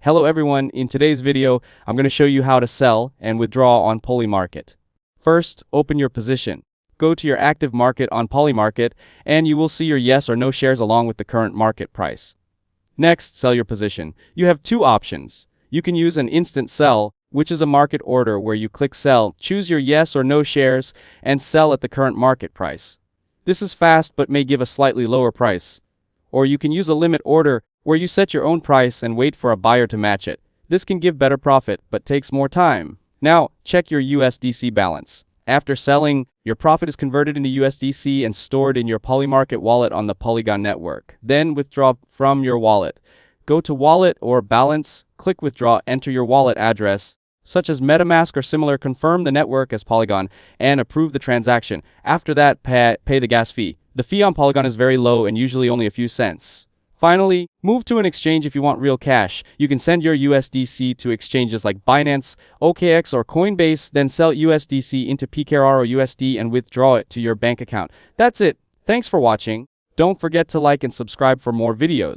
Hello everyone, in today's video, I'm going to show you how to sell and withdraw on Polymarket. First, open your position. Go to your active market on Polymarket and you will see your yes or no shares along with the current market price. Next, sell your position. You have two options. You can use an instant sell, which is a market order where you click sell, choose your yes or no shares, and sell at the current market price. This is fast but may give a slightly lower price. Or you can use a limit order where you set your own price and wait for a buyer to match it. This can give better profit but takes more time. Now, check your USDC balance. After selling, your profit is converted into USDC and stored in your Polymarket wallet on the Polygon network. Then withdraw from your wallet. Go to Wallet or Balance, click Withdraw, enter your wallet address, such as MetaMask or similar, confirm the network as Polygon, and approve the transaction. After that, pay the gas fee. The fee on Polygon is very low and usually only a few cents. Finally, move to an exchange if you want real cash. You can send your USDC to exchanges like Binance, OKX, or Coinbase, then sell USDC into PKR or USD and withdraw it to your bank account. That's it. Thanks for watching. Don't forget to like and subscribe for more videos.